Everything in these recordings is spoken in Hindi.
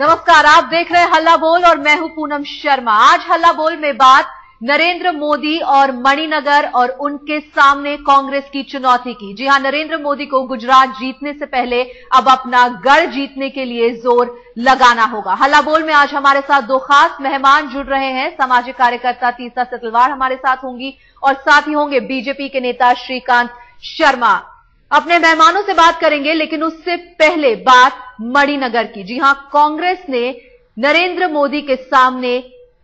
नमस्कार, आप देख रहे हैं हल्ला बोल और मैं हूं पूनम शर्मा। आज हल्ला बोल में बात नरेंद्र मोदी और मणिनगर और उनके सामने कांग्रेस की चुनौती की। जी हां, नरेंद्र मोदी को गुजरात जीतने से पहले अब अपना गढ़ जीतने के लिए जोर लगाना होगा। हल्ला बोल में आज हमारे साथ दो खास मेहमान जुड़ रहे हैं। सामाजिक कार्यकर्ता तीसा सेतलवाड़ हमारे साथ होंगी और साथ ही होंगे बीजेपी के नेता श्रीकांत शर्मा। अपने मेहमानों से बात करेंगे, लेकिन उससे पहले बात मणिनगर की। जी हां, कांग्रेस ने नरेंद्र मोदी के सामने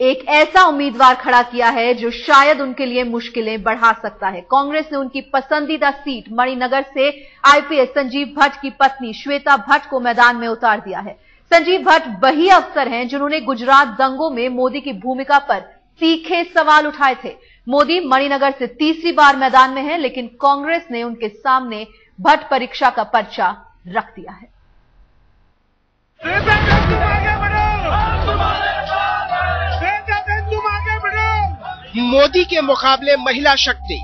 एक ऐसा उम्मीदवार खड़ा किया है जो शायद उनके लिए मुश्किलें बढ़ा सकता है। कांग्रेस ने उनकी पसंदीदा सीट मणिनगर से आईपीएस संजीव भट्ट की पत्नी श्वेता भट्ट को मैदान में उतार दिया है। संजीव भट्ट वही अफसर हैं जिन्होंने गुजरात दंगों में मोदी की भूमिका पर तीखे सवाल उठाए थे। मोदी मणिनगर से तीसरी बार मैदान में हैं, लेकिन कांग्रेस ने उनके सामने भट्ट परीक्षा का पर्चा रख दिया है। मोदी के मुकाबले महिला शक्ति।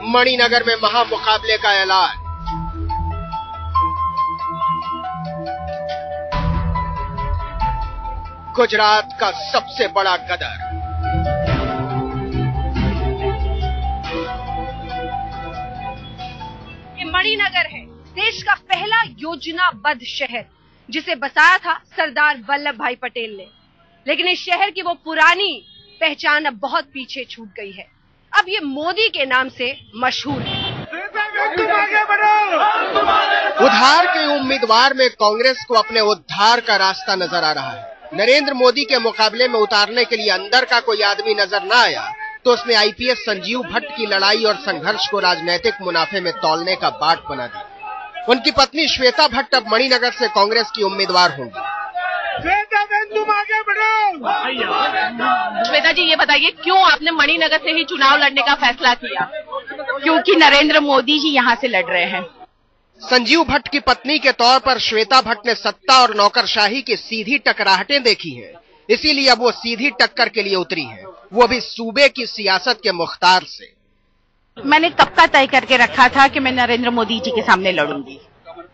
मणिनगर में महामुकाबले का ऐलान। गुजरात का सबसे बड़ा गदर। ये मणिनगर है, देश का पहला योजनाबद्ध शहर जिसे बसाया था सरदार वल्लभ भाई पटेल ने। लेकिन इस शहर की वो पुरानी पहचान अब बहुत पीछे छूट गई है। अब ये मोदी के नाम से मशहूर है। उद्धार के उम्मीदवार में कांग्रेस को अपने उद्धार का रास्ता नजर आ रहा है। नरेंद्र मोदी के मुकाबले में उतारने के लिए अंदर का कोई आदमी नजर न आया तो उसने आईपीएस संजीव भट्ट की लड़ाई और संघर्ष को राजनीतिक मुनाफे में तौलने का बाट बना दिया। उनकी पत्नी श्वेता भट्ट अब मणिनगर से कांग्रेस की उम्मीदवार होंगी। तुम आगे बढ़ो। श्वेता जी, ये बताइए क्यों आपने मणिनगर से ही चुनाव लड़ने का फैसला किया? क्योंकि नरेंद्र मोदी जी यहाँ से लड़ रहे हैं। संजीव भट्ट की पत्नी के तौर पर श्वेता भट्ट ने सत्ता और नौकरशाही की सीधी टकराहटें देखी हैं, इसीलिए अब वो सीधी टक्कर के लिए उतरी हैं। वो भी सूबे की सियासत के मुख्तार से। मैंने कब का तय करके रखा था कि मैं नरेंद्र मोदी जी के सामने लड़ूंगी।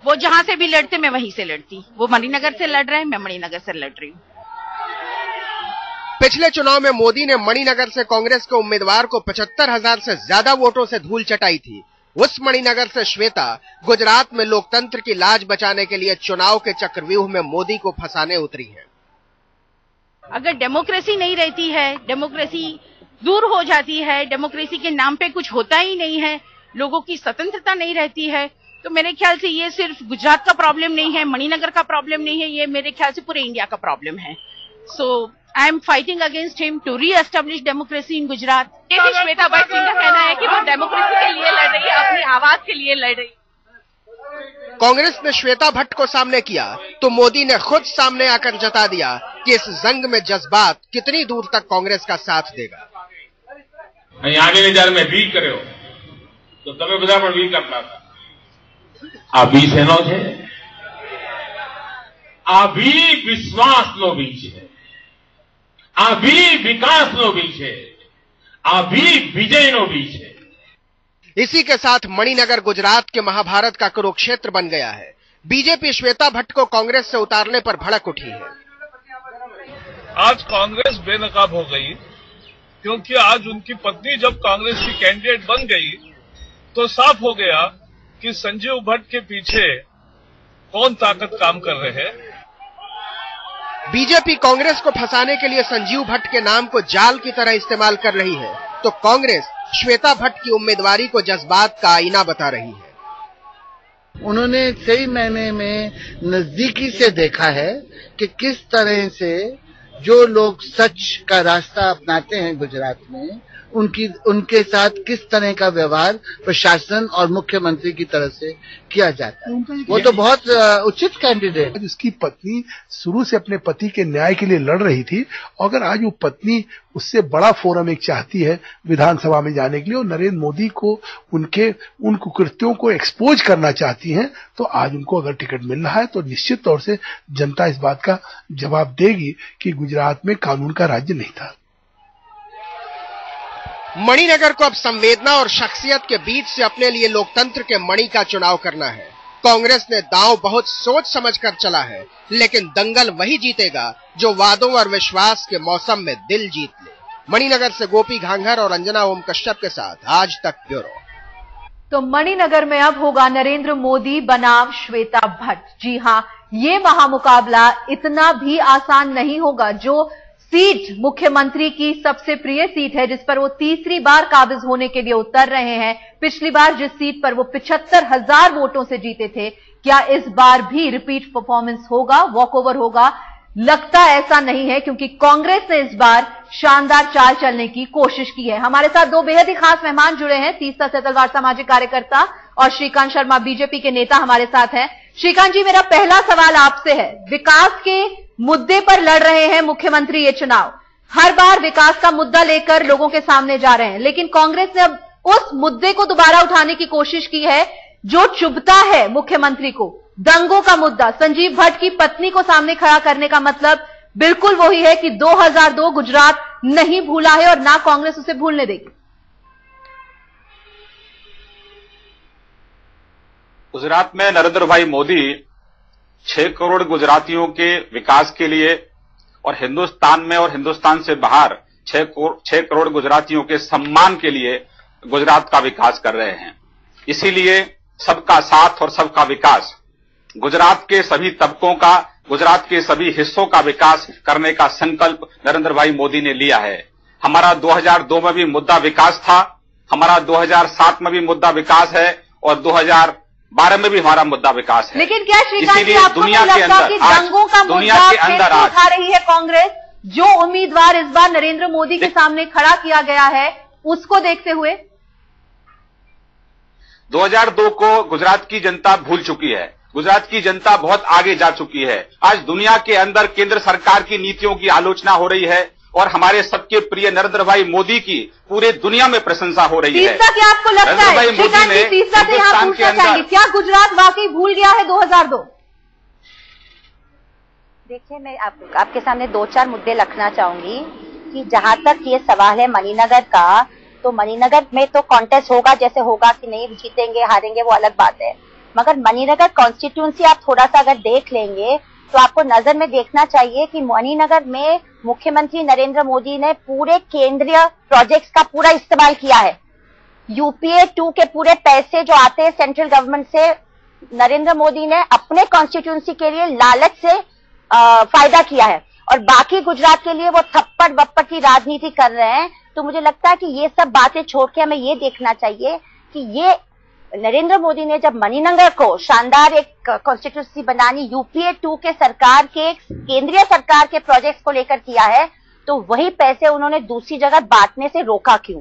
वो जहां से भी लड़ते मैं वहीं से लड़ती। वो मणिनगर से लड़ रहे हैं, मैं मणिनगर से लड़ रही हूँ। पिछले चुनाव में मोदी ने मणिनगर से कांग्रेस के उम्मीदवार को 75,000 से ज्यादा वोटों से धूल चटाई थी। उस मणिनगर से श्वेता गुजरात में लोकतंत्र की लाज बचाने के लिए चुनाव के चक्रव्यूह में मोदी को फंसाने उतरी है। अगर डेमोक्रेसी नहीं रहती है, डेमोक्रेसी दूर हो जाती है, डेमोक्रेसी के नाम पे कुछ होता ही नहीं है, लोगों की स्वतंत्रता नहीं रहती है, तो मेरे ख्याल से ये सिर्फ गुजरात का प्रॉब्लम नहीं है, मणिनगर का प्रॉब्लम नहीं है, ये मेरे ख्याल से पूरे इंडिया का प्रॉब्लम है। So I am fighting against him to reestablish democracy in Gujarat. ये भी श्वेता भट्ट सिंह का कहना है कि वो डेमोक्रेसी के लिए लड़ रही है, अपनी आवाज के लिए लड़ रही है। कांग्रेस ने श्वेता भट्ट को सामने किया तो मोदी ने खुद सामने आकर जता दिया कि इस जंग में जज्बात कितनी दूर तक कांग्रेस का साथ देगा। આગળની જ્યારે મેં વી કર્યો તો તમે બધા પણ વી કરતા હતા। આ વી શેનો છે? આ વી વિશ્વાસનો વી છે, આ વી વિકાસનો વી છે, આ વી વિજયનો વી છે। इसी के साथ मणिनगर गुजरात के महाभारत का कुरुक्षेत्र बन गया है। बीजेपी श्वेता भट्ट को कांग्रेस से उतारने पर भड़क उठी है। आज कांग्रेस बेनकाब हो गई क्योंकि आज उनकी पत्नी जब कांग्रेस की कैंडिडेट बन गई तो साफ हो गया कि संजीव भट्ट के पीछे कौन ताकत काम कर रहे हैं। बीजेपी कांग्रेस को फंसाने के लिए संजीव भट्ट के नाम को जाल की तरह इस्तेमाल कर रही है, तो कांग्रेस श्वेता भट्ट की उम्मीदवारी को जज्बात का आईना बता रही है। उन्होंने कई महीने में नजदीकी से देखा है कि किस तरह से जो लोग सच का रास्ता अपनाते हैं गुजरात में, उनके साथ किस तरह का व्यवहार प्रशासन और मुख्यमंत्री की तरफ से किया जाता है। वो तो बहुत उचित कैंडिडेट। उसकी पत्नी शुरू से अपने पति के न्याय के लिए लड़ रही थी, अगर आज वो पत्नी उससे बड़ा फोरम एक चाहती है विधानसभा में जाने के लिए और नरेंद्र मोदी को उन कुकृत्यों को एक्सपोज करना चाहती हैं, तो आज उनको अगर टिकट मिल रहा है तो निश्चित तौर से जनता इस बात का जवाब देगी कि गुजरात में कानून का राज्य नहीं था। मणिनगर को अब संवेदना और शख्सियत के बीच से अपने लिए लोकतंत्र के मणि का चुनाव करना है। कांग्रेस ने दांव बहुत सोच समझकर चला है, लेकिन दंगल वही जीतेगा जो वादों और विश्वास के मौसम में दिल जीत ले। मणिनगर से गोपी घांघर और अंजना ओम कश्यप के साथ आज तक ब्यूरो। तो मणिनगर में अब होगा नरेंद्र मोदी बनाम श्वेता भट्ट। जी हां, ये महामुकाबला इतना भी आसान नहीं होगा। जो सीट मुख्यमंत्री की सबसे प्रिय सीट है, जिस पर वो तीसरी बार काबिज होने के लिए उतर रहे हैं, पिछली बार जिस सीट पर वो 75,000 वोटों से जीते थे, क्या इस बार भी रिपीट परफॉर्मेंस होगा, वॉकओवर होगा? लगता ऐसा नहीं है, क्योंकि कांग्रेस ने इस बार शानदार चाल चलने की कोशिश की है। हमारे साथ दो बेहद ही खास मेहमान जुड़े हैं। तीस्ता से तलवार सामाजिक कार्यकर्ता और श्रीकांत शर्मा बीजेपी के नेता हमारे साथ हैं। श्रीकांत जी, मेरा पहला सवाल आपसे है। विकास के मुद्दे पर लड़ रहे हैं मुख्यमंत्री ये चुनाव, हर बार विकास का मुद्दा लेकर लोगों के सामने जा रहे हैं, लेकिन कांग्रेस ने अब उस मुद्दे को दोबारा उठाने की कोशिश की है जो चुभता है मुख्यमंत्री को, दंगों का मुद्दा। संजीव भट्ट की पत्नी को सामने खड़ा करने का मतलब बिल्कुल वही है कि 2002 गुजरात नहीं भूला है और ना कांग्रेस उसे भूलने देगी। गुजरात में नरेंद्र भाई मोदी 6 करोड़ गुजरातियों के विकास के लिए और हिंदुस्तान में और हिंदुस्तान से बाहर 6 करोड़ गुजरातियों के सम्मान के लिए गुजरात का विकास कर रहे हैं। इसीलिए सबका साथ और सबका विकास, गुजरात के सभी तबकों का, गुजरात के सभी हिस्सों का विकास करने का संकल्प नरेंद्र भाई मोदी ने लिया है। हमारा 2002 में भी मुद्दा विकास था, हमारा 2007 में भी मुद्दा विकास है और 2012 में भी हमारा मुद्दा विकास है। लेकिन क्या श्रीकांत जी, आपको नहीं लगता कि दंगों का मुद्दा कैसे उठा रही है कांग्रेस? जो उम्मीदवार इस बार नरेंद्र मोदी के सामने खड़ा किया गया है, उसको देखते हुए 2002 को गुजरात की जनता भूल चुकी है। गुजरात की जनता बहुत आगे जा चुकी है। आज दुनिया के अंदर केंद्र सरकार की नीतियों की आलोचना हो रही है और हमारे सबके प्रिय नरेंद्र भाई मोदी की पूरे दुनिया में प्रशंसा हो रही है। तीसरा क्या आपको लगता है? श्रीकांत जी, तीसरा से यहां पूछना चाहेंगे, क्या गुजरात वाकई भूल गया है 2002? देखिए, मैं आपके सामने 2-4 मुद्दे रखना चाहूंगी कि जहां तक ये सवाल है मणिनगर का, तो मणिनगर में तो कॉन्टेस्ट होगा, जैसे होगा कि नहीं जीतेंगे हारेंगे वो अलग बात है, मगर मणिनगर कॉन्स्टिट्यूंसी आप थोड़ा सा अगर देख लेंगे तो आपको नजर में देखना चाहिए कि मणिनगर में मुख्यमंत्री नरेंद्र मोदी ने पूरे केंद्रीय प्रोजेक्ट्स का पूरा इस्तेमाल किया है। यूपीए 2 के पूरे पैसे जो आते हैं सेंट्रल गवर्नमेंट से, नरेंद्र मोदी ने अपने कॉन्स्टिट्यूंसी के लिए लालच से फायदा किया है और बाकी गुजरात के लिए वो थप्पड़ वप्पड़ की राजनीति कर रहे हैं। तो मुझे लगता है कि ये सब बातें छोड़ के हमें ये देखना चाहिए कि ये नरेंद्र मोदी ने जब मणिनगर को शानदार एक कॉन्स्टिट्यूंसी बनानी यूपीए 2 के सरकार के केंद्रीय सरकार के प्रोजेक्ट्स को लेकर किया है, तो वही पैसे उन्होंने दूसरी जगह बांटने से रोका क्यों?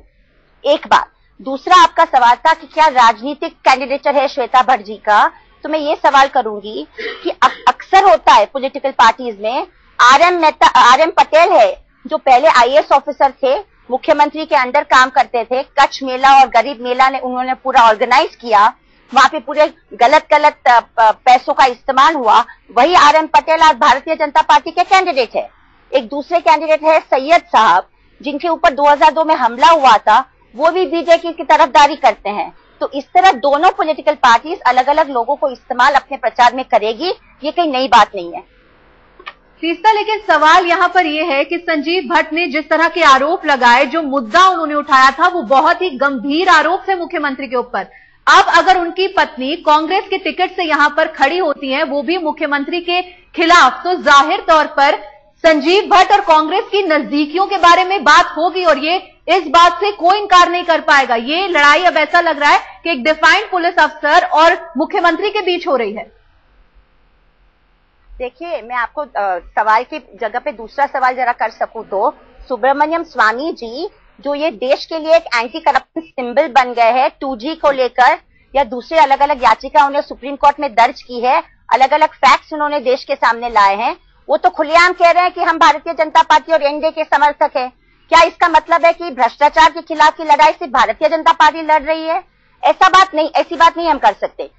एक बात। दूसरा, आपका सवाल था कि क्या राजनीतिक कैंडिडेचर है श्वेता भट्ट जी का, तो मैं ये सवाल करूंगी कि अक्सर होता है पॉलिटिकल पार्टीज में, आरएम पटेल है जो पहले आईएएस ऑफिसर थे, मुख्यमंत्री के अंडर काम करते थे, कच्छ मेला और गरीब मेला ने उन्होंने पूरा ऑर्गेनाइज किया, वहां पे पूरे गलत पैसों का इस्तेमाल हुआ। वही आरएम पटेल आज भारतीय जनता पार्टी के कैंडिडेट है। एक दूसरे कैंडिडेट है सैयद साहब, जिनके ऊपर 2002 में हमला हुआ था, वो भी बीजेपी की तरफदारी करते हैं। तो इस तरह दोनों पॉलिटिकल पार्टीज अलग अलग लोगों को इस्तेमाल अपने प्रचार में करेगी, ये कोई नई बात नहीं है। तीसरा, लेकिन सवाल यहां पर यह है कि संजीव भट्ट ने जिस तरह के आरोप लगाए, जो मुद्दा उन्होंने उठाया था, वो बहुत ही गंभीर आरोप थे मुख्यमंत्री के ऊपर। अब अगर उनकी पत्नी कांग्रेस के टिकट से यहां पर खड़ी होती हैं, वो भी मुख्यमंत्री के खिलाफ, तो जाहिर तौर पर संजीव भट्ट और कांग्रेस की नजदीकियों के बारे में बात होगी और ये इस बात से कोई इनकार नहीं कर पाएगा। ये लड़ाई अब ऐसा लग रहा है कि एक डिफाइंड पुलिस अफसर और मुख्यमंत्री के बीच हो रही है। देखिए, मैं आपको सवाल की जगह पे दूसरा सवाल जरा कर सकूं तो, सुब्रमण्यम स्वामी जी जो ये देश के लिए एक एंटी करप्शन सिंबल बन गए हैं, 2G को लेकर या दूसरे अलग अलग याचिका उन्हें सुप्रीम कोर्ट में दर्ज की है, अलग अलग फैक्ट्स उन्होंने देश के सामने लाए हैं, वो तो खुलेआम कह रहे हैं कि हम भारतीय जनता पार्टी और एनडीए के समर्थक हैं। क्या इसका मतलब है कि भ्रष्टाचार के खिलाफ की लड़ाई सिर्फ भारतीय जनता पार्टी लड़ रही है? ऐसी बात नहीं हम कर सकते।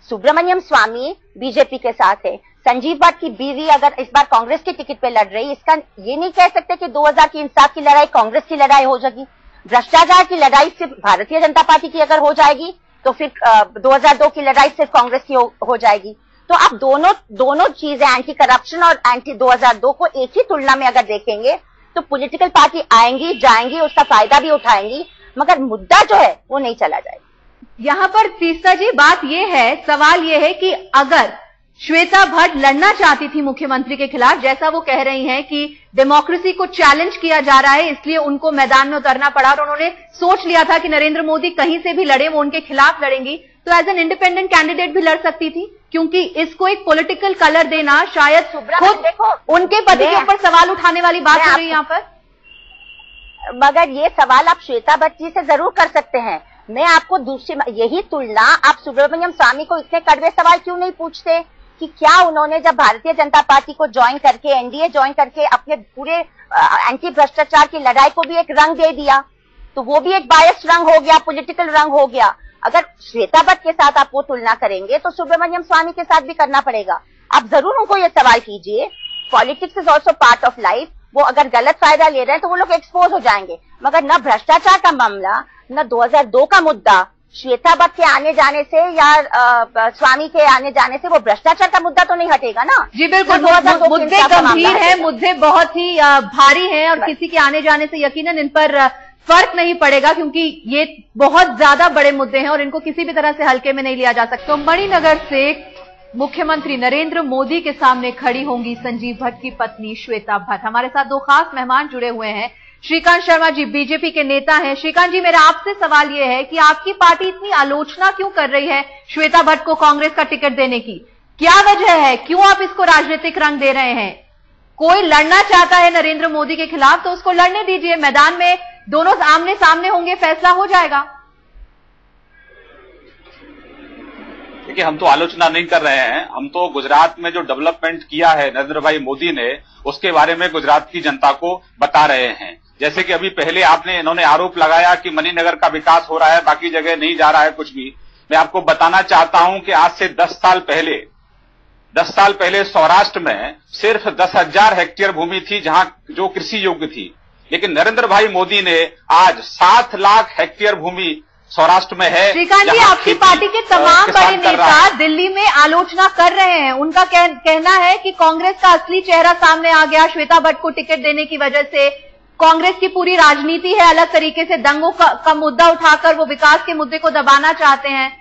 सुब्रमण्यम स्वामी बीजेपी के साथ है, संजीव भट्ट की बीवी अगर इस बार कांग्रेस के टिकट पे लड़ रही, इसका ये नहीं कह सकते कि 2000 की इंसाफ की लड़ाई कांग्रेस की लड़ाई हो जाएगी। भ्रष्टाचार की लड़ाई सिर्फ भारतीय जनता पार्टी की अगर हो जाएगी तो फिर 2002 की लड़ाई सिर्फ कांग्रेस की हो जाएगी। तो आप दोनों चीजें, एंटी करप्शन और एंटी 2002 को एक ही तुलना में अगर देखेंगे तो पॉलिटिकल पार्टी आएंगी जाएंगी, उसका फायदा भी उठाएंगी, मगर मुद्दा जो है वो नहीं चला जाएगा। यहाँ पर तीस्ता जी बात ये है, सवाल ये है कि अगर श्वेता भट्ट लड़ना चाहती थी मुख्यमंत्री के खिलाफ, जैसा वो कह रही हैं कि डेमोक्रेसी को चैलेंज किया जा रहा है इसलिए उनको मैदान में उतरना पड़ा और उन्होंने सोच लिया था कि नरेंद्र मोदी कहीं से भी लड़े वो उनके खिलाफ लड़ेंगी, तो एज एन इंडिपेंडेंट कैंडिडेट भी लड़ सकती थी, क्योंकि इसको एक पॉलिटिकल कलर देना शायद खुद देखो उनके पति के ऊपर सवाल उठाने वाली बात हो रही है यहाँ पर। मगर ये सवाल आप श्वेता भट्ट जी से जरूर कर सकते हैं। मैं आपको दूसरी यही तुलना, आप सुब्रमण्यम स्वामी को इतने कड़वे सवाल क्यों नहीं पूछते कि क्या उन्होंने जब भारतीय जनता पार्टी को ज्वाइन करके, एनडीए ज्वाइन करके अपने पूरे एंटी भ्रष्टाचार की लड़ाई को भी एक रंग दे दिया, तो वो भी एक बायस रंग हो गया, पॉलिटिकल रंग हो गया। अगर श्वेता भट्ट के साथ आप वो तुलना करेंगे तो सुब्रमण्यम स्वामी के साथ भी करना पड़ेगा। आप जरूर उनको ये सवाल कीजिए, politics is also part of life, वो अगर गलत फायदा ले रहे हैं तो वो लोग एक्सपोज हो जाएंगे, मगर न भ्रष्टाचार का मामला न 2002 का मुद्दा श्वेता भट्ट के आने जाने से या स्वामी के आने जाने से वो भ्रष्टाचार का मुद्दा तो नहीं हटेगा ना। जी बिल्कुल, मुद्दे गंभीर हैं, मुद्दे बहुत ही भारी हैं और किसी के आने जाने से यकीनन इन पर फर्क नहीं पड़ेगा, क्योंकि ये बहुत ज्यादा बड़े मुद्दे हैं और इनको किसी भी तरह से हल्के में नहीं लिया जा सकता। तो मणिनगर से मुख्यमंत्री नरेंद्र मोदी के सामने खड़ी होंगी संजीव भट्ट की पत्नी श्वेता भट्ट। हमारे साथ दो खास मेहमान जुड़े हुए हैं। श्रीकांत शर्मा जी बीजेपी के नेता हैं। श्रीकांत जी, मेरा आपसे सवाल यह है कि आपकी पार्टी इतनी आलोचना क्यों कर रही है श्वेता भट्ट को कांग्रेस का टिकट देने की? क्या वजह है, क्यों आप इसको राजनीतिक रंग दे रहे हैं? कोई लड़ना चाहता है नरेंद्र मोदी के खिलाफ तो उसको लड़ने दीजिए, मैदान में दोनों आमने सामने होंगे, फैसला हो जाएगा। देखिए, हम तो आलोचना नहीं कर रहे हैं, हम तो गुजरात में जो डेवलपमेंट किया है नरेंद्र भाई मोदी ने उसके बारे में गुजरात की जनता को बता रहे हैं। जैसे कि अभी पहले इन्होंने आरोप लगाया कि मणिनगर का विकास हो रहा है, बाकी जगह नहीं जा रहा है कुछ भी। मैं आपको बताना चाहता हूं कि आज से 10 साल पहले सौराष्ट्र में सिर्फ 10,000 हेक्टेयर भूमि थी जहां जो कृषि योग्य थी, लेकिन नरेंद्र भाई मोदी ने आज 7 लाख हेक्टेयर भूमि सौराष्ट्र में है। श्रीकांत जी, आपकी पार्टी के तमाम बड़े नेता दिल्ली में आलोचना कर रहे हैं। उनका कहना है कि कांग्रेस का असली चेहरा सामने आ गया श्वेता भट्ट को टिकट देने की वजह से। कांग्रेस की पूरी राजनीति है अलग तरीके से, दंगों का मुद्दा उठाकर वो विकास के मुद्दे को दबाना चाहते हैं।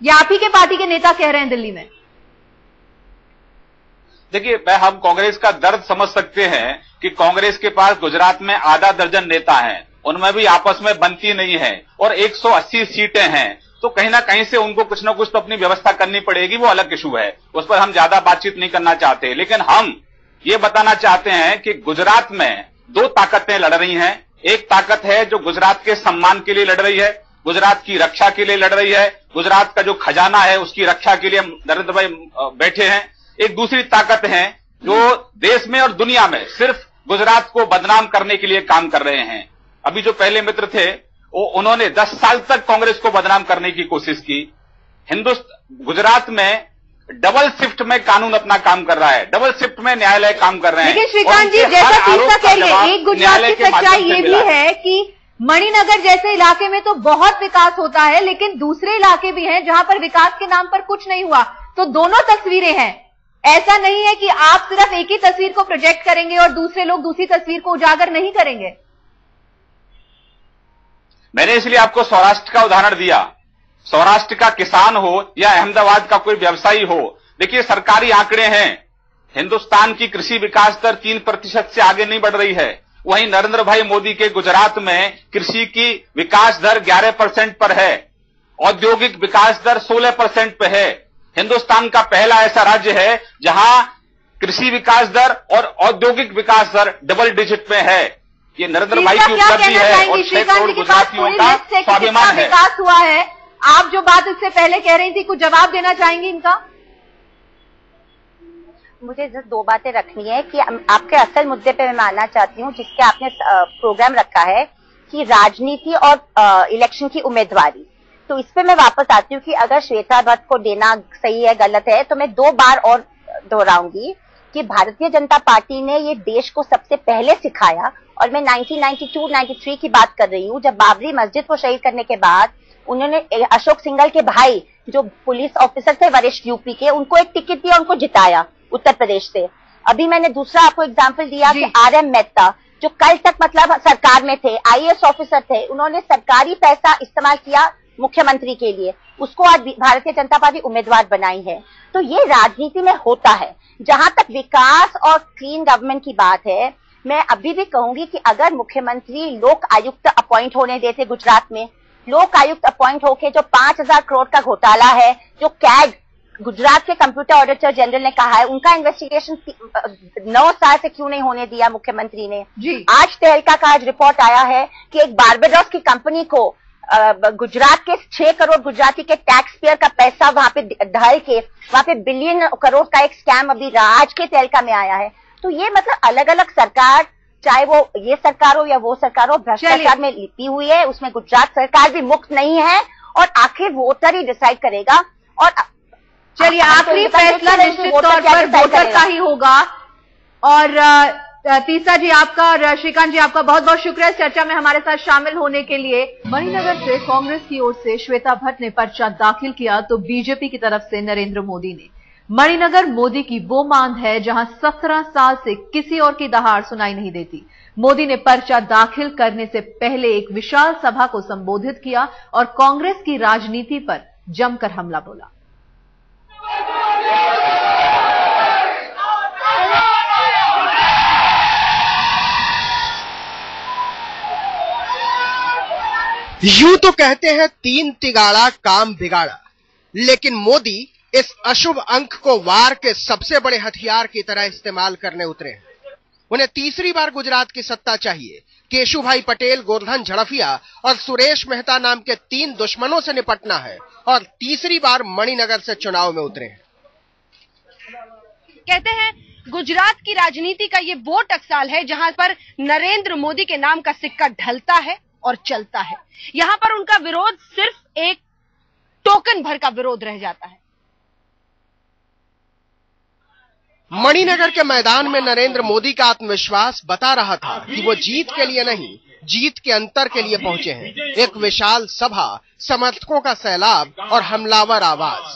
ये आप ही के पार्टी के नेता कह रहे हैं दिल्ली में। देखिए, हम कांग्रेस का दर्द समझ सकते हैं कि कांग्रेस के पास गुजरात में आधा दर्जन नेता हैं, उनमें भी आपस में बनती नहीं है और 180 सीटें हैं, तो कहीं ना कहीं से उनको कुछ ना कुछ तो अपनी व्यवस्था करनी पड़ेगी। वो अलग इशू है, उस पर हम ज्यादा बातचीत नहीं करना चाहते। लेकिन हम ये बताना चाहते हैं कि गुजरात में 2 ताकतें लड़ रही हैं। एक ताकत है जो गुजरात के सम्मान के लिए लड़ रही है, गुजरात की रक्षा के लिए लड़ रही है, गुजरात का जो खजाना है उसकी रक्षा के लिए नरेंद्र भाई बैठे हैं। एक दूसरी ताकत है जो देश में और दुनिया में सिर्फ गुजरात को बदनाम करने के लिए काम कर रहे हैं। अभी जो पहले मित्र थे उन्होंने 10 साल तक कांग्रेस को बदनाम करने की कोशिश की। गुजरात में डबल शिफ्ट में कानून अपना काम कर रहा है, डबल शिफ्ट में न्यायालय काम कर रहे हैं। लेकिन श्रीकांत जी, जैसा तीसरा कह रही है, एक गुजरात की सच्चाई ये भी है कि मणिनगर जैसे इलाके में तो बहुत विकास होता है, लेकिन दूसरे इलाके भी हैं जहां पर विकास के नाम पर कुछ नहीं हुआ। तो दोनों तस्वीरें हैं, ऐसा नहीं है कि आप सिर्फ एक ही तस्वीर को प्रोजेक्ट करेंगे और दूसरे लोग दूसरी तस्वीर को उजागर नहीं करेंगे। मैंने इसलिए आपको सौराष्ट्र का उदाहरण दिया। सौराष्ट्र का किसान हो या अहमदाबाद का कोई व्यवसायी हो, देखिए सरकारी आंकड़े हैं, हिंदुस्तान की कृषि विकास दर 3% से आगे नहीं बढ़ रही है। वहीं नरेंद्र भाई मोदी के गुजरात में कृषि की विकास दर 11% पर है, औद्योगिक विकास दर 16% पे है। हिंदुस्तान का पहला ऐसा राज्य है जहां कृषि विकास दर और औद्योगिक विकास दर डबल डिजिट में है। ये नरेंद्र भाई की उपलब्धि है और 6 करोड़ गुजरातियों का स्वाभिमान है। विकास हुआ है, आप जो बात इससे पहले कह रही थी, कुछ जवाब देना चाहेंगी इनका? मुझे जस्ट 2 बातें रखनी है कि आपके असल मुद्दे पे मैं आना चाहती हूँ, जिसके आपने प्रोग्राम रखा है कि राजनीति और इलेक्शन की उम्मीदवारी। तो इस पे मैं वापस आती हूँ कि अगर श्वेता भट्ट को देना सही है गलत है, तो मैं 2 बार और दोहराऊंगी कि भारतीय जनता पार्टी ने ये देश को सबसे पहले सिखाया और मैं 1992-93 की बात कर रही हूँ, जब बाबरी मस्जिद को शहीद करने के बाद उन्होंने अशोक सिंघल के भाई जो पुलिस ऑफिसर थे वरिष्ठ यूपी के, उनको एक टिकट दिया, उनको जिताया उत्तर प्रदेश से। अभी मैंने दूसरा आपको एग्जाम्पल दिया कि RM मेहता जो कल तक मतलब सरकार में थे, IAS ऑफिसर थे, उन्होंने सरकारी पैसा इस्तेमाल किया मुख्यमंत्री के लिए, उसको आज भारतीय जनता पार्टी उम्मीदवार बनाई है। तो ये राजनीति में होता है। जहां तक विकास और क्लीन गवर्नमेंट की बात है, मैं अभी भी कहूंगी कि अगर मुख्यमंत्री लोक आयुक्त अपॉइंट होने देते गुजरात में, लोक आयुक्त अपॉइंट होके जो 5000 करोड़ का घोटाला है, जो कैग गुजरात के कंप्यूटर ऑडिटर जनरल ने कहा है, उनका इन्वेस्टिगेशन 9 साल से क्यों नहीं होने दिया मुख्यमंत्री ने। आज तहलका का आज रिपोर्ट आया है कि एक बारबाडोस की कंपनी को गुजरात के 6 करोड़ गुजराती के टैक्स पेयर का पैसा वहां पे ढाल के वहां पे बिलियन करोड़ का एक स्कैम अभी आज के तहलका में आया है। तो ये मतलब अलग अलग सरकार, चाहे वो ये सरकार हो या वो सरकार हो, भ्रष्टाचार में लिपी हुई है। उसमें गुजरात सरकार भी मुक्त नहीं है और आखिर वोटर ही डिसाइड करेगा। और चलिए, आखिरी फैसला निश्चित तौर पर वोटर का ही होगा। और तीसरा जी आपका और श्रीकांत जी आपका बहुत बहुत शुक्रिया इस चर्चा में हमारे साथ शामिल होने के लिए। मणिनगर से कांग्रेस की ओर से श्वेता भट्ट ने पर्चा दाखिल किया तो बीजेपी की तरफ से नरेंद्र मोदी ने। मणिनगर मोदी की वो मांग है जहां 17 साल से किसी और की दहाड़ सुनाई नहीं देती। मोदी ने पर्चा दाखिल करने से पहले एक विशाल सभा को संबोधित किया और कांग्रेस की राजनीति पर जमकर हमला बोला। यूं तो कहते हैं 3 तिगाड़ा काम बिगाड़ा, लेकिन मोदी इस अशुभ अंक को वार के सबसे बड़े हथियार की तरह इस्तेमाल करने उतरे हैं। उन्हें तीसरी बार गुजरात की सत्ता चाहिए। केशुभाई पटेल, गोवर्धन झड़फिया और सुरेश मेहता नाम के 3 दुश्मनों से निपटना है और तीसरी बार मणिनगर से चुनाव में उतरे हैं। कहते हैं गुजरात की राजनीति का ये वो टकसाल है जहां पर नरेंद्र मोदी के नाम का सिक्का ढलता है और चलता है। यहां पर उनका विरोध सिर्फ एक टोकन भर का विरोध रह जाता है। मणिनगर के मैदान में नरेंद्र मोदी का आत्मविश्वास बता रहा था कि वो जीत के लिए नहीं, जीत के अंतर के लिए पहुंचे हैं। एक विशाल सभा, समर्थकों का सैलाब और हमलावर आवाज।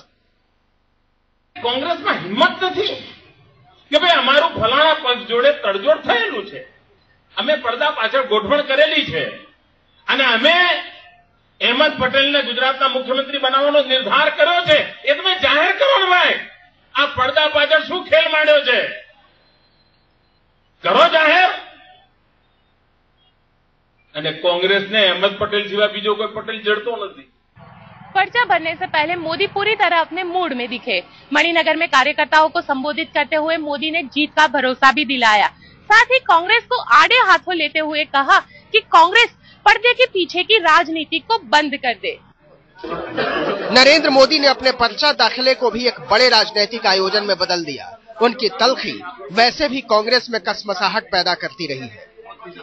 कांग्रेस में हिम्मत थी कि भाई हमारू फलाना पक्ष जोड़े तड़जोड़ થયેલું છે, અમે પડદા પાછળ ગોઠવણ કરેલી છે અને અમે અહેમદ પટેલને ગુજરાતના મુખ્યમંત્રી બનાવવાનો નિર્ધાર કર્યો છે, એ તમે જાહેર કરો ને ભાઈ। આ પડદા પાછળ શું ખેલ માંડ્યો છે, કરો જાહેર। અને કોંગ્રેસને અહેમદ પટેલ સિવાય બીજો કોઈ પટેલ જડતો નથી। पर्चा भरने से पहले मोदी पूरी तरह अपने मूड में दिखे। मणिनगर में कार्यकर्ताओं को संबोधित करते हुए मोदी ने जीत का भरोसा भी दिलाया। साथ ही कांग्रेस को आड़े हाथों लेते हुए कहा कि कांग्रेस पर्दे के पीछे की राजनीति को बंद कर दे। नरेंद्र मोदी ने अपने पर्चा दाखिले को भी एक बड़े राजनीतिक आयोजन में बदल दिया। उनकी तलखी वैसे भी कांग्रेस में कसमसाहट पैदा करती रही है।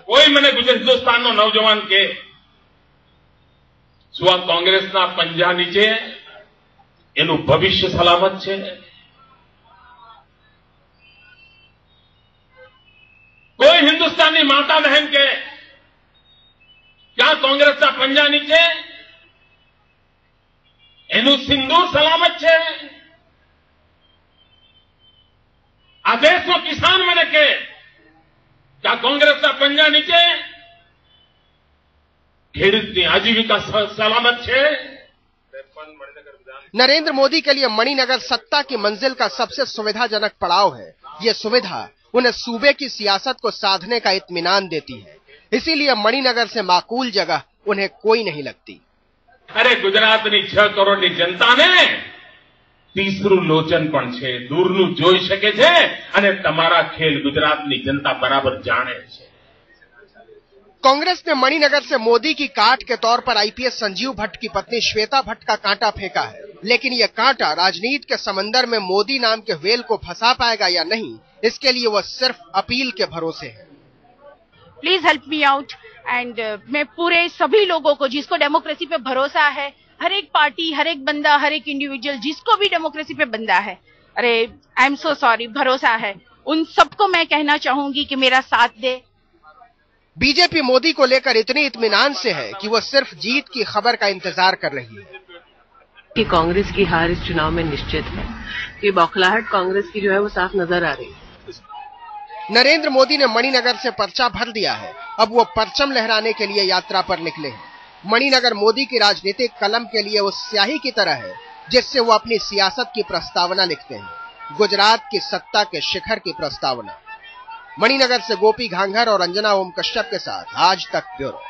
कोई मैंने हिंदुस्तान नो नौजवान के શું કોંગ્રેસના પંજા નીચે એનું ભવિષ્ય સલામત છે? कोई हिंदुस्तानी माता बहन के क्या कांग्रेसના પંજા નીચે એનું સિંદૂર સલામત છે? આ દેશનો કિસાન મને કે क्या कांग्रेसના પંજા નીચે ખેડૂતની આજીવિકા સલામત છે? नरेंद्र मोदी के लिए मणिनगर सत्ता की मंजिल का सबसे सुविधाजनक पड़ाव है। ये सुविधा उन्हें सूबे की सियासत को साधने का इत्मीनान देती है। इसीलिए मणिनगर से माकूल जगह उन्हें कोई नहीं लगती। अरे गुजरातनी 6 करोड़नी जनताने तीसરું લોચન પણ છે, દૂરનું જોઈ શકે છે અને તમારા ખેલ ગુજરાતની जनता बराबर जाने છે। कांग्रेस ने मणिनगर से मोदी की काट के तौर पर आईपीएस संजीव भट्ट की पत्नी श्वेता भट्ट का कांटा फेंका है, लेकिन यह कांटा राजनीति के समंदर में मोदी नाम के व्हेल को फंसा पाएगा या नहीं, इसके लिए वह सिर्फ अपील के भरोसे है। Please help me out and मैं पूरे सभी लोगों को जिसको डेमोक्रेसी पे भरोसा है, हर एक पार्टी, हर एक बंदा, हर एक इंडिविजुअल जिसको भी डेमोक्रेसी पे बंदा है, अरे आई एम सो सॉरी, भरोसा है, उन सबको मैं कहना चाहूंगी कि मेरा साथ दे। बीजेपी मोदी को लेकर इतनी इत्मीनान से है कि वो सिर्फ जीत की खबर का इंतजार कर रही है कि कांग्रेस की हार इस चुनाव में निश्चित है। ये बौखलाहट कांग्रेस की जो है वो साफ नजर आ रही है। नरेंद्र मोदी ने मणिनगर से पर्चा भर दिया है। अब वो परचम लहराने के लिए यात्रा पर निकले हैं। मणिनगर मोदी की राजनीतिक कलम के लिए उस स्याही की तरह है जिससे वो अपनी सियासत की प्रस्तावना लिखते हैं। गुजरात की सत्ता के शिखर की प्रस्तावना। मणिनगर से गोपी घांघर और अंजना ओम कश्यप के साथ आज तक ब्यूरो।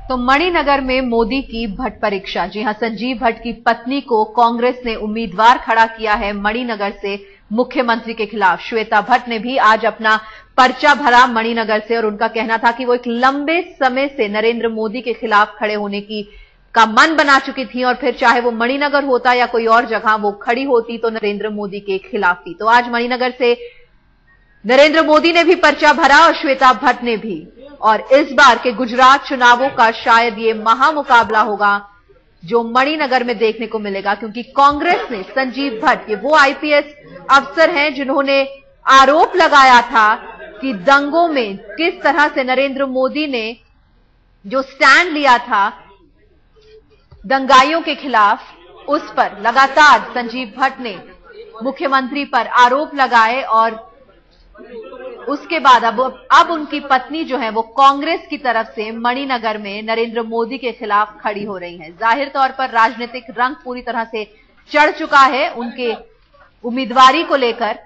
तो मणिनगर में मोदी की भट्ट परीक्षा। जी हां, संजीव भट्ट की पत्नी को कांग्रेस ने उम्मीदवार खड़ा किया है मणिनगर से मुख्यमंत्री के खिलाफ। श्वेता भट्ट ने भी आज अपना पर्चा भरा मणिनगर से और उनका कहना था कि वो एक लंबे समय से नरेंद्र मोदी के खिलाफ खड़े होने का मन बना चुकी थी और फिर चाहे वो मणिनगर होता या कोई और जगह वो खड़ी होती तो नरेंद्र मोदी के खिलाफ थी। तो आज मणिनगर से नरेंद्र मोदी ने भी पर्चा भरा और श्वेता भट्ट ने भी। और इस बार के गुजरात चुनावों का शायद ये महामुकाबला होगा जो मणिनगर में देखने को मिलेगा, क्योंकि कांग्रेस ने संजीव भट्ट, ये वो आईपीएस अफसर हैं जिन्होंने आरोप लगाया था कि दंगों में किस तरह से नरेंद्र मोदी ने जो स्टैंड लिया था दंगाइयों के खिलाफ, उस पर लगातार संजीव भट्ट ने मुख्यमंत्री पर आरोप लगाए और उसके बाद अब उनकी पत्नी जो है वो कांग्रेस की तरफ से मणिनगर में नरेंद्र मोदी के खिलाफ खड़ी हो रही हैं। जाहिर तौर पर राजनीतिक रंग पूरी तरह से चढ़ चुका है उनके उम्मीदवारी को लेकर।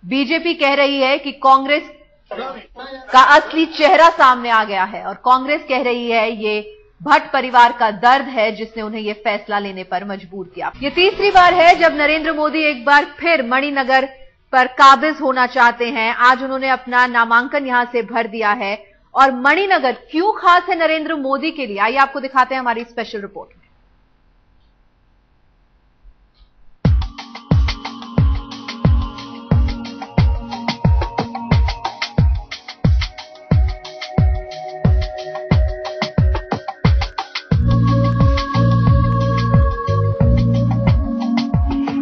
बीजेपी कह रही है कि कांग्रेस का असली चेहरा सामने आ गया है और कांग्रेस कह रही है ये भट्ट परिवार का दर्द है जिसने उन्हें ये फैसला लेने पर मजबूर किया। ये तीसरी बार है जब नरेंद्र मोदी एक बार फिर मणिनगर पर काबिज होना चाहते हैं। आज उन्होंने अपना नामांकन यहां से भर दिया है। और मणिनगर क्यों खास है नरेंद्र मोदी के लिए, आइए आपको दिखाते हैं हमारी स्पेशल रिपोर्ट में।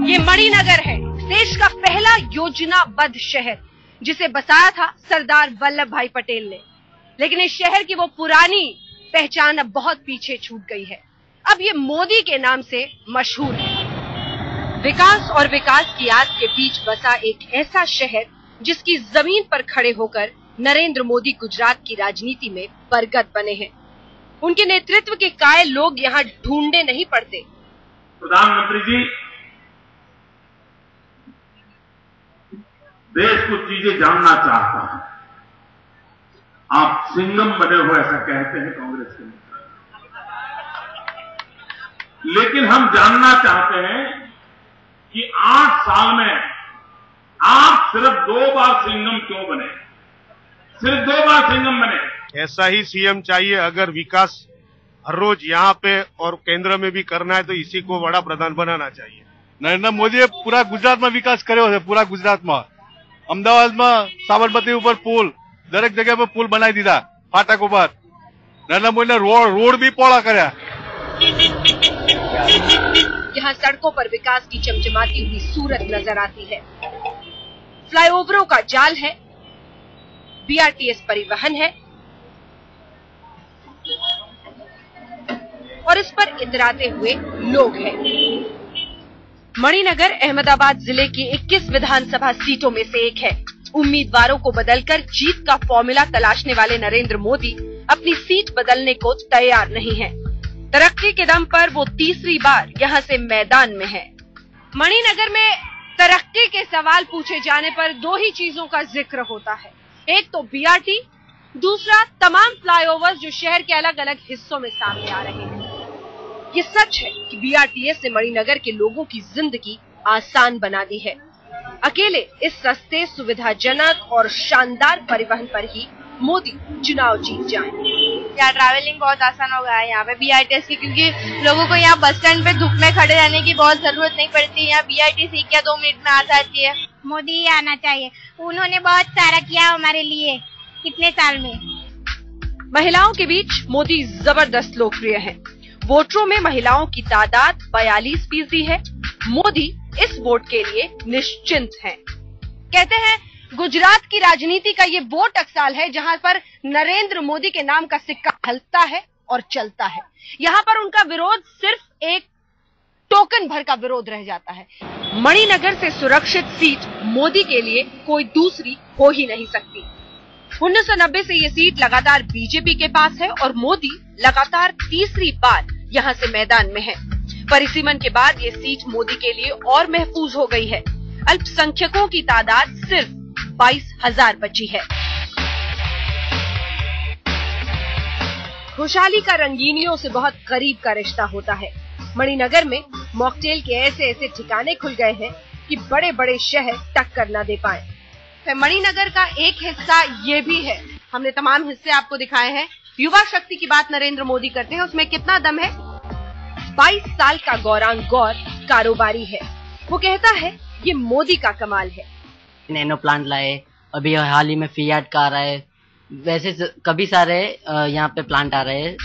ये मणिनगर है, देश का पहला योजनाबद्ध शहर जिसे बसाया था सरदार वल्लभ भाई पटेल ने। लेकिन इस शहर की वो पुरानी पहचान अब बहुत पीछे छूट गई है। अब ये मोदी के नाम से मशहूर है। विकास और विकास की आस के बीच बसा एक ऐसा शहर जिसकी जमीन पर खड़े होकर नरेंद्र मोदी गुजरात की राजनीति में बरगद बने हैं। उनके नेतृत्व के कायल लोग यहाँ ढूंढने नहीं पड़ते। प्रधानमंत्री जी, देश कुछ चीजें जानना चाहता है। आप सिंघम बने हो ऐसा कहते हैं कांग्रेस के नेता, लेकिन हम जानना चाहते हैं कि 8 साल में आप सिर्फ 2 बार सिंघम क्यों बने? सिर्फ 2 बार सिंघम बने। ऐसा ही सीएम चाहिए। अगर विकास हर रोज यहाँ पे और केंद्र में भी करना है तो इसी को बड़ा प्रधान बनाना चाहिए। नरेंद्र मोदी पूरा गुजरात में विकास કર્યો છે। पूरा गुजरात में अमदावाद में साबरमती ऊपर पुल, दरेक जगह पर पुल बनाई दीधा फाटक ऊपर। नरेंद्र मोदी ने रोड भी पौड़ा कर्या। यहाँ सड़कों पर विकास की चमचमाती हुई सूरत नजर आती है। फ्लाईओवरों का जाल है, बीआरटीएस परिवहन है और इस पर इतराते हुए लोग हैं। मणिनगर अहमदाबाद जिले की 21 विधानसभा सीटों में से एक है। उम्मीदवारों को बदलकर जीत का फॉर्मूला तलाशने वाले नरेंद्र मोदी अपनी सीट बदलने को तैयार नहीं है। तरक्की के दम पर वो तीसरी बार यहाँ से मैदान में है। मणिनगर में तरक्की के सवाल पूछे जाने पर 2 ही चीजों का जिक्र होता है। एक तो बीआरटी, दूसरा तमाम फ्लाईओवर्स जो शहर के अलग अलग हिस्सों में सामने आ रहे हैं। ये सच है कि बीआरटीएस ने मणिनगर के लोगों की जिंदगी आसान बना दी है। अकेले इस सस्ते, सुविधाजनक और शानदार परिवहन पर ही मोदी चुनाव जीत जाएं। यहाँ ट्रैवलिंग बहुत आसान हो गया है यहाँ पे बीआरटीएस की, क्योंकि लोगों को यहाँ बस स्टैंड पे धूप में खड़े रहने की बहुत जरूरत नहीं पड़ती। यहाँ बीआरटीएस ही क्या 2 मिनट में आ जाती है। मोदी आना चाहिए, उन्होंने बहुत सारा किया हमारे लिए कितने साल में। महिलाओं के बीच मोदी जबरदस्त लोकप्रिय है। वोटरों में महिलाओं की तादाद 42% है। मोदी इस वोट के लिए निश्चिंत हैं। कहते हैं गुजरात की राजनीति का ये वो टकसाल है जहां पर नरेंद्र मोदी के नाम का सिक्का ढलता है और चलता है। यहां पर उनका विरोध सिर्फ एक टोकन भर का विरोध रह जाता है। मणिनगर से सुरक्षित सीट मोदी के लिए कोई दूसरी हो ही नहीं सकती। 1990 से ये सीट लगातार बीजेपी के पास है और मोदी लगातार तीसरी बार यहां से मैदान में है। परिसीमन के बाद ये सीट मोदी के लिए और महफूज हो गई है। अल्पसंख्यकों की तादाद सिर्फ 22,000 बची है। खुशहाली का रंगीनियों से बहुत करीब का रिश्ता होता है। मणिनगर में मॉकटेल के ऐसे ऐसे ठिकाने खुल गए हैं कि बड़े बड़े शहर टक्कर न दे पाए। मणिनगर का एक हिस्सा ये भी है, हमने तमाम हिस्से आपको दिखाए हैं। युवा शक्ति की बात नरेंद्र मोदी करते हैं, उसमें कितना दम है। 22 साल का गौरांग गौर कारोबारी है। वो कहता है ये मोदी का कमाल है। नैनो प्लांट लाए, अभी हाल ही में फियाट कार आए, वैसे कभी सारे यहाँ पे प्लांट आ रहे हैं।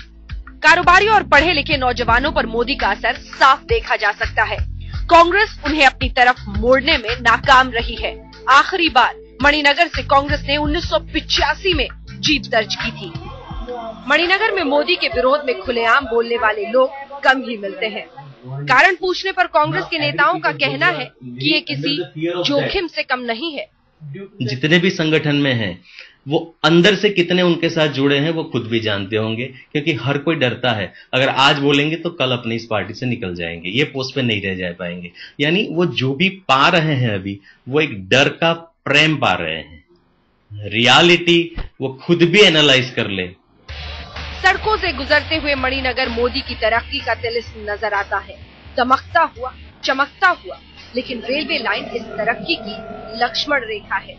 कारोबारियों और पढ़े लिखे नौजवानों पर मोदी का असर साफ देखा जा सकता है। कांग्रेस उन्हें अपनी तरफ मोड़ने में नाकाम रही है। आखिरी बार मणिनगर से कांग्रेस ने 1985 में जीत दर्ज की थी। मणिनगर में मोदी के विरोध में खुलेआम बोलने वाले लोग कम ही मिलते हैं। कारण पूछने पर कांग्रेस के नेताओं का कहना है कि ये किसी जोखिम से कम नहीं है। जितने भी संगठन में हैं, वो अंदर से कितने उनके साथ जुड़े हैं वो खुद भी जानते होंगे, क्योंकि हर कोई डरता है अगर आज बोलेंगे तो कल अपनी इस पार्टी से निकल जाएंगे, ये पोस्ट पे नहीं रह जा पाएंगे। यानी वो जो भी पा रहे हैं अभी, वो एक डर का प्रेम पा रहे हैं। रियलिटी वो खुद भी एनालाइज कर ले। सड़कों से गुजरते हुए मणिनगर मोदी की तरक्की का तिलिस्म नजर आता है, दमकता हुआ, चमकता हुआ। लेकिन रेलवे लाइन इस तरक्की की लक्ष्मण रेखा है।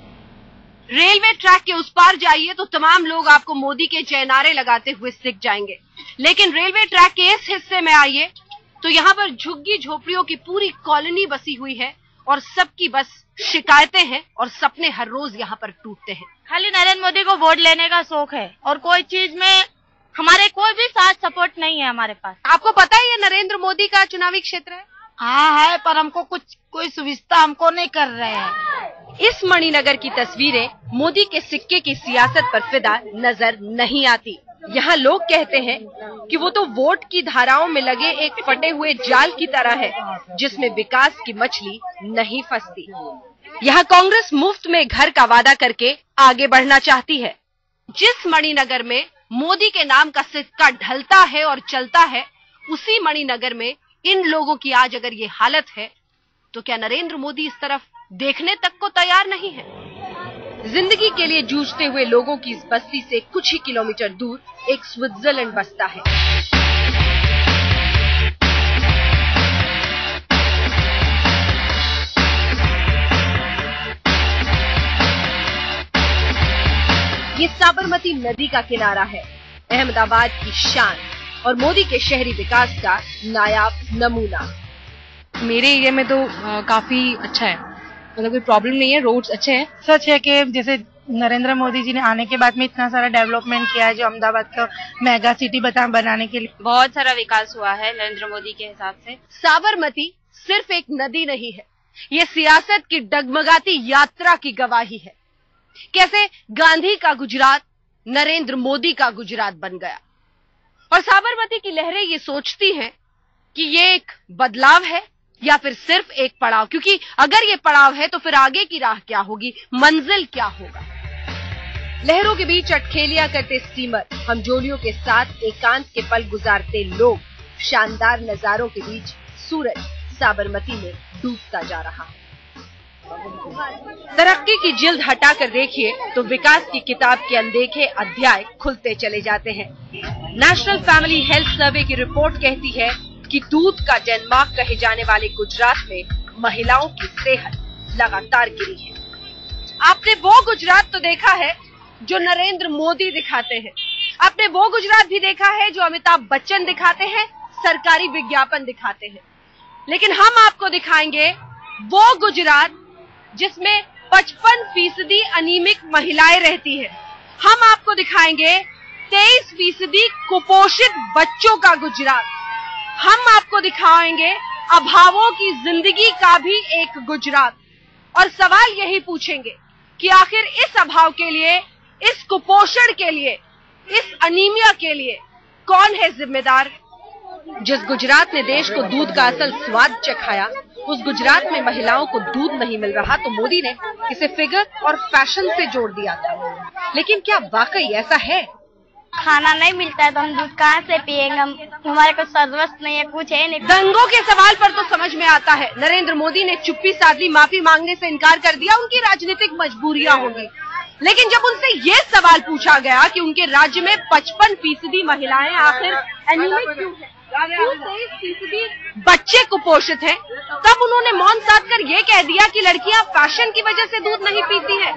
रेलवे ट्रैक के उस पार जाइए तो तमाम लोग आपको मोदी के जयनारे लगाते हुए दिख जाएंगे। लेकिन रेलवे ट्रैक के इस हिस्से में आइए तो यहाँ पर झुग्गी झोपड़ियों की पूरी कॉलोनी बसी हुई है और सबकी बस शिकायतें हैं और सपने हर रोज यहाँ पर टूटते हैं। खाली नरेंद्र मोदी को वोट लेने का शौक है और कोई चीज में हमारे कोई भी साथ सपोर्ट नहीं है हमारे पास। आपको पता है ये नरेंद्र मोदी का चुनावी क्षेत्र है? हाँ है, पर हमको कोई सुविधा हमको नहीं कर रहे हैं। इस मणिनगर की तस्वीरें मोदी के सिक्के की सियासत पर फिदा नजर नहीं आती। यहाँ लोग कहते हैं कि वो तो वोट की धाराओं में लगे एक फटे हुए जाल की तरह है, जिसमें विकास की मछली नहीं फंसती। यहाँ कांग्रेस मुफ्त में घर का वादा करके आगे बढ़ना चाहती है। जिस मणिनगर में मोदी के नाम का सिक्का ढलता है और चलता है, उसी मणिनगर में इन लोगों की आज अगर ये हालत है तो क्या नरेंद्र मोदी इस तरफ देखने तक को तैयार नहीं है? जिंदगी के लिए जूझते हुए लोगों की इस बस्ती से कुछ ही किलोमीटर दूर एक स्विट्जरलैंड बसता है। ये साबरमती नदी का किनारा है, अहमदाबाद की शान और मोदी के शहरी विकास का नायाब नमूना। मेरे एरिया में तो काफी अच्छा है, मतलब कोई प्रॉब्लम नहीं है, रोड्स अच्छे हैं। सच है कि जैसे नरेंद्र मोदी जी ने आने के बाद में इतना सारा डेवलपमेंट किया है, जो अहमदाबाद का मेगा सिटी बनाने के लिए बहुत सारा विकास हुआ है नरेंद्र मोदी के हिसाब से। साबरमती सिर्फ एक नदी नहीं है, ये सियासत की डगमगाती यात्रा की गवाही है। कैसे गांधी का गुजरात नरेंद्र मोदी का गुजरात बन गया। और साबरमती की लहरें ये सोचती हैं कि ये एक बदलाव है या फिर सिर्फ एक पड़ाव, क्योंकि अगर ये पड़ाव है तो फिर आगे की राह क्या होगी, मंजिल क्या होगा। लहरों के बीच अटखेलियां करते स्टीमर, हमजोलियों के साथ एकांत के पल गुजारते लोग, शानदार नजारों के बीच सूरज साबरमती में डूबता जा रहा है। तरक्की की जिल्द हटाकर देखिए तो विकास की किताब के अनदेखे अध्याय खुलते चले जाते हैं। नेशनल फैमिली हेल्थ सर्वे की रिपोर्ट कहती है कि दूध का डेनमार्क कहे जाने वाले गुजरात में महिलाओं की सेहत लगातार गिरी है। आपने वो गुजरात तो देखा है जो नरेंद्र मोदी दिखाते हैं, आपने वो गुजरात भी देखा है जो अमिताभ बच्चन दिखाते हैं, सरकारी विज्ञापन दिखाते हैं, लेकिन हम आपको दिखाएंगे वो गुजरात जिसमें 55% अनीमिक महिलाएं रहती है। हम आपको दिखाएंगे 23% कुपोषित बच्चों का गुजरात। हम आपको दिखाएंगे अभावों की जिंदगी का भी एक गुजरात। और सवाल यही पूछेंगे कि आखिर इस अभाव के लिए, इस कुपोषण के लिए, इस अनीमिया के लिए कौन है जिम्मेदार। जिस गुजरात ने देश को दूध का असल स्वाद चखाया, उस गुजरात में महिलाओं को दूध नहीं मिल रहा तो मोदी ने इसे फिगर और फैशन से जोड़ दिया था। लेकिन क्या वाकई ऐसा है? खाना नहीं मिलता है तो हम दूध कहाँ से पिएंगे, हमारे को सर्वस्व नहीं है, कुछ है नहीं। दंगों के सवाल पर तो समझ में आता है, नरेंद्र मोदी ने चुप्पी साध ली, माफी मांगने से इनकार कर दिया, उनकी राजनीतिक मजबूरियां होंगी। लेकिन जब उनसे ये सवाल पूछा गया कि उनके राज्य में 55% महिलाएं आखिर एनीमिक क्यों हैं, 23% बच्चे कुपोषित हैं, तब उन्होंने मौन साध कर ये कह दिया कि लड़कियां फैशन की वजह से दूध नहीं पीती हैं।